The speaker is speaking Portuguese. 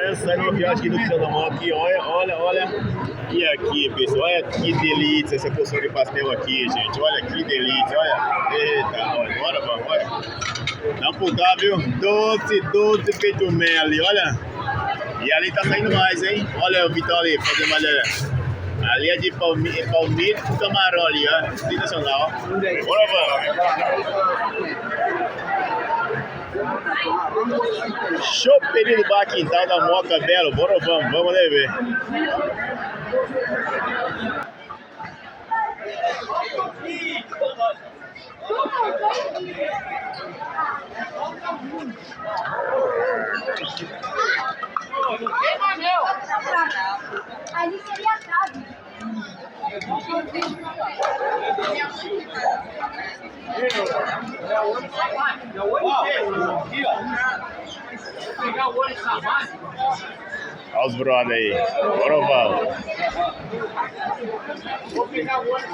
Essa no viagem aqui do Canamão aqui, olha. E aqui, pessoal, olha que delícia essa porção de pastel aqui, gente. Olha que delícia, olha. Eita, olha, bora. Não por cá, viu? Doce feito mel ali, olha. E ali tá saindo mais, hein? Olha o Vitão ali, fazendo uma ali é de palmito com camarão ali, ó. Sensacional. Bora, vamos. Choperia do Bar Quintal da Moca Belo. Bora, vamos ver. Ali seria a casa. Olha os brother aí. Bora, vamos. Vou pegar o olho